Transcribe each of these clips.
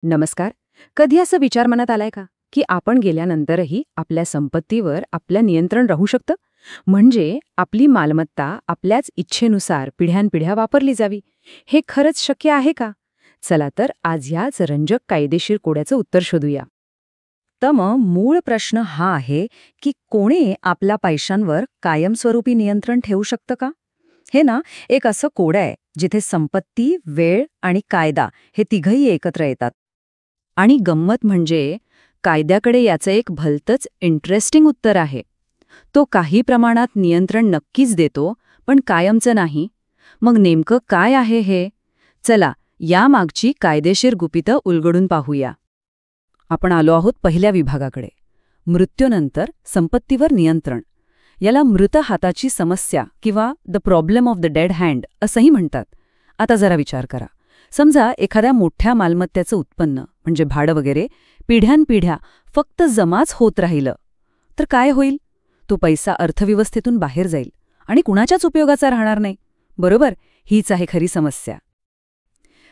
नमस्कार. कधी असं विचार मनात आलाय का की आपण गेल्यानंतरही आपल्या संपत्तीवर आपलं नियंत्रण राहू शकतं? म्हणजे आपली मालमत्ता आपल्याच इच्छेनुसार पिढ्यानपिढ्या वापरली जावी. हे खरंच शक्य आहे का? चला तर आज याच रंजक कायदेशीर कोड्याचं उत्तर शोधूया. तर मग मूळ प्रश्न हा आहे की कोणी आपल्या पैशांवर कायमस्वरूपी नियंत्रण ठेवू शकतं का? हे ना, एक असं कोड आहे जिथे संपत्ती, वेळ आणि कायदा हे तिघही एकत्र येतात. आणि गंमत म्हणजे कायद्याकडे याचं एक भलतंच इंटरेस्टिंग उत्तर आहे. तो काही प्रमाणात नियंत्रण नक्कीच देतो, पण कायमचं नाही. मग नेमकं काय आहे हे? चला, यामागची कायदेशीर गुपितं उलगडून पाहूया. आपण आलो आहोत पहिल्या विभागाकडे. मृत्यूनंतर संपत्तीवर नियंत्रण. याला मृत हाताची समस्या किंवा the problem of the dead hand असंही म्हणतात. आता जरा विचार करा. समजा एखाद्या मोठ्या मालमत्तेचं उत्पन्न म्हणजे भाडं वगैरे पिढ्यानपिढ्या फक्त जमाच होत राहिलं, तर काय होईल? तो पैसा अर्थव्यवस्थेतून बाहेर जाईल आणि कुणाच्याच उपयोगाचा राहणार नाही. बरोबर, हीच आहे खरी समस्या.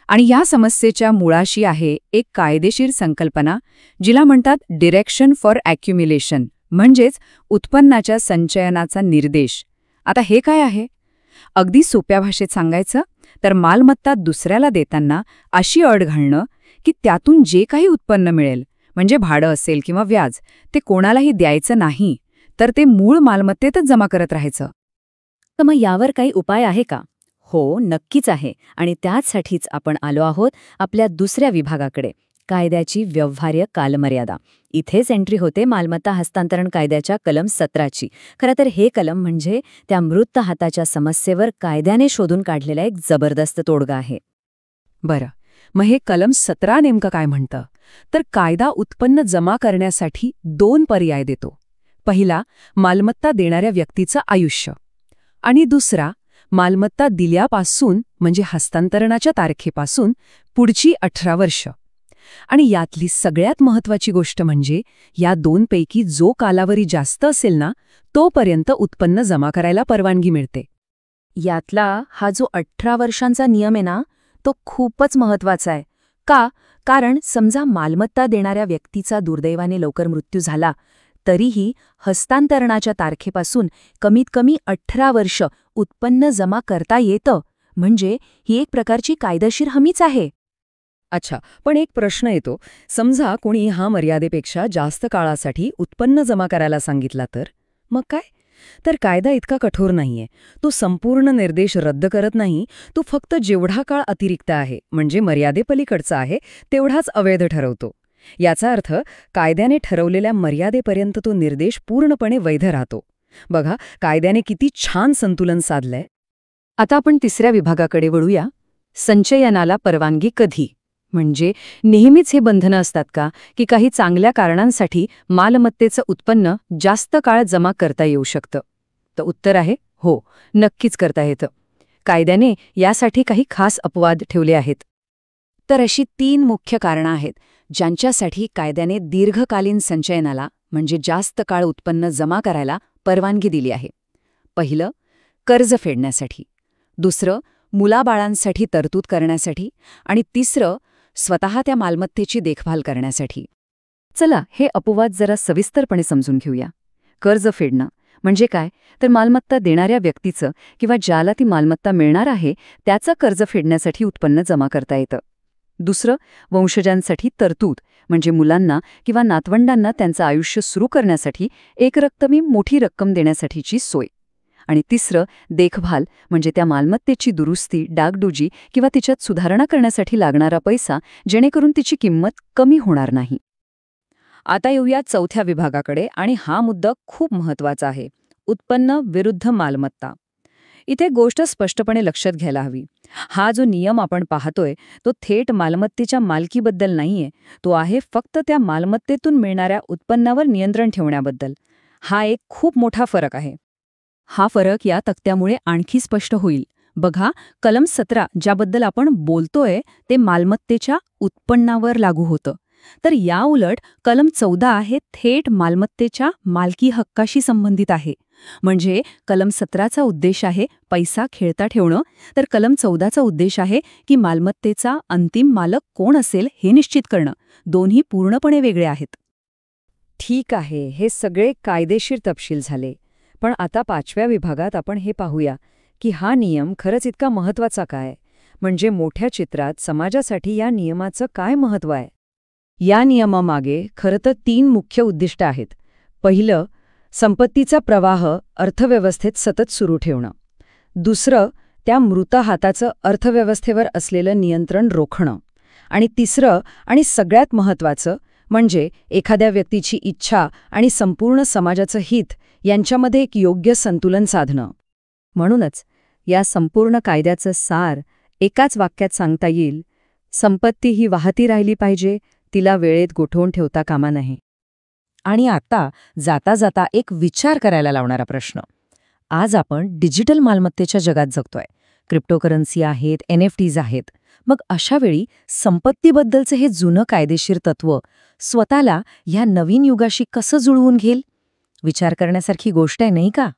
आणि या समस्येच्या मुळाशी आहे एक कायदेशीर संकल्पना, जिला म्हणतात डिरेक्शन फॉर ॲक्युम्युलेशन, म्हणजेच उत्पन्नाच्या संचयनाचा निर्देश. आता हे काय आहे? अगदी सोप्या भाषेत सांगायचं तर मालमत्ता दुसऱ्याला देताना अशी अट घालणं की त्यातून जे काही उत्पन्न मिळेल, म्हणजे भाडं असेल किंवा व्याज, ते कोणालाही द्यायचं नाही, तर ते मूळ मालमत्तेतच जमा करत राहायचं. तर मग यावर काही उपाय आहे का? हो, नक्कीच आहे. आणि त्याचसाठीच आपण आलो आहोत आपल्या दुसऱ्या विभागाकडे, कायद्याची व्यवहार्य कालमर्यादा. इथेच एंट्री होते मालमत्ता हस्तांतरण कायद्याच्या कलम 17ची. खरं तर हे कलम म्हणजे त्या मृत हाताच्या समस्येवर कायद्याने शोधून काढलेला एक जबरदस्त तोडगा आहे. बरं, मग हे कलम 17 नेमकं काय म्हणतं? तर कायदा उत्पन्न जमा करण्यासाठी 2 पर्याय देतो. पहिला, मालमत्ता देणाऱ्या व्यक्तीचं आयुष्य. आणि दुसरा, मालमत्ता दिल्यापासून म्हणजे हस्तांतरणाच्या तारखेपासून पुढची 18 वर्ष. आणि यातली सगळ्यात महत्त्वाची गोष्ट म्हणजे या 2 पैकी जो कालावधी जास्त असेल ना, तोपर्यंत उत्पन्न जमा करायला परवानगी मिळते. यातला हा जो 18 वर्षांचा नियम आहे ना, तो खूपच महत्त्वाचा आहे. का? कारण समजा मालमत्ता देणाऱ्या व्यक्तीचा दुर्दैवाने लवकर मृत्यू झाला, तरीही हस्तांतरणाच्या तारखेपासून कमीत कमी 18 वर्ष उत्पन्न जमा करता येतं. म्हणजे ही एक प्रकारची कायदेशीर हमीच आहे. अच्छा, पण एक प्रश्न येतो. समजा कोणी ह्या मर्यादेपेक्षा जास्त काळासाठी उत्पन्न जमा करायला सांगितला तर? मग काय? तर कायदा इतका कठोर नाहीये. तो संपूर्ण निर्देश रद्द करत नाही. तो फक्त जेवढा काळ अतिरिक्त आहे, म्हणजे मर्यादेपलीकडचा आहे, तेवढाच अवैध ठरवतो. याचा अर्थ कायद्याने ठरवलेल्या मर्यादेपर्यंत तो निर्देश पूर्णपणे वैध राहतो. बघा, कायद्याने किती छान संतुलन साधलंय. आता आपण तिसऱ्या विभागाकडे वळूया. संचयनाला परवानगी कधी? म्हणजे नेहमीच हे बंधनं असतात का की काही चांगल्या कारणांसाठी मालमत्तेचं उत्पन्न जास्त काळ जमा करता येऊ शकतं? तर उत्तर आहे हो, नक्कीच करता येतं. कायद्याने यासाठी काही खास अपवाद ठेवले आहेत. तर अशी 3 मुख्य कारणं आहेत ज्यांच्यासाठी कायद्याने दीर्घकालीन संचयनाला म्हणजे जास्त काळ उत्पन्न जमा करायला परवानगी दिली आहे. पहिलं, कर्ज फेडण्यासाठी. दुसरं, मुलाबाळांसाठी तरतूद करण्यासाठी. आणि तिसरं, स्वतः त्या मालमत्तेची देखभाल करण्यासाठी. चला, हे अपवाद जरा सविस्तरपणे समजून घेऊया. कर्ज फेडणं म्हणजे काय? तर मालमत्ता देणाऱ्या व्यक्तीचं किंवा ज्याला ती मालमत्ता मिळणार आहे त्याचं कर्ज फेडण्यासाठी उत्पन्न जमा करता येतं. दुसरं, वंशजांसाठी तरतूद म्हणजे मुलांना किंवा नातवंडांना त्यांचं आयुष्य सुरू करण्यासाठी एकरकमी मोठी रक्कम देण्यासाठीची सोय. आणि तिसरं, देखभाल म्हणजे त्या मालमत्तेची दुरुस्ती, डागडुजी किंवा तिच्यात सुधारणा करण्यासाठी लागणारा पैसा, जेणेकरून तिची किंमत कमी होणार नाही. आता येऊया चौथ्या विभागाकडे, आणि हा मुद्दा खूप महत्त्वाचा आहे. उत्पन्न विरुद्ध मालमत्ता. इथे गोष्ट स्पष्टपणे लक्षात घ्यायला हवी. हा जो नियम आपण पाहतोय तो थेट मालमत्तेच्या मालकीबद्दल नाहीये. तो आहे फक्त त्या मालमत्तेतून मिळणाऱ्या उत्पन्नावर नियंत्रण ठेवण्याबद्दल. हा एक खूप मोठा फरक आहे. हा फरक या तक्त्यामुळे आणखी स्पष्ट होईल. बघा, कलम 17 ज्याबद्दल आपण बोलतोय ते मालमत्तेच्या उत्पन्नावर लागू होतं. तर याउलट कलम 14 हे थेट मालमत्तेच्या मालकी हक्काशी संबंधित आहे. म्हणजे कलम 17चा उद्देश आहे पैसा खेळता ठेवणं, तर कलम 14चा उद्देश आहे की मालमत्तेचा अंतिम मालक कोण असेल हे निश्चित करणं. दोन्ही पूर्णपणे वेगळे आहेत. ठीक आहे, हे सगळे कायदेशीर तपशील झाले. पण आता 5व्या विभागात आपण हे पाहूया की हा नियम खरंच इतका महत्वाचा काय? म्हणजे मोठ्या चित्रात समाजासाठी या नियमाचं काय महत्त्व आहे? या नियमामागे खरं तर 3 मुख्य उद्दिष्ट आहेत. पहिलं, संपत्तीचा प्रवाह अर्थव्यवस्थेत सतत सुरू ठेवणं. दुसरं, त्या मृत हाताचं अर्थव्यवस्थेवर असलेलं नियंत्रण रोखणं. आणि तिसरं आणि सगळ्यात महत्त्वाचं म्हणजे एखाद्या व्यक्तीची इच्छा आणि संपूर्ण समाजाचं हित यांच्यामध्ये एक योग्य संतुलन साधणं. म्हणूनच या संपूर्ण कायद्याचं सार एकाच वाक्यात सांगता येईल: संपत्ती ही वाहती राहिली पाहिजे, तिला वेळेत गोठवून ठेवता कामा नये. आणि आता जाता जाता एक विचार करायला लावणारा प्रश्न. आज आपण डिजिटल मालमत्तेच्या जगात जगतोय. क्रिप्टोकरन्सी आहेत, NFTs आहेत. मग अशा वेळी संपत्तीबद्दलचं हे जुनं कायदेशीर तत्व स्वतःला ह्या नवीन युगाशी कसं जुळवून घेईल? विचार करण्यासारखी गोष्ट आहे, नाही का?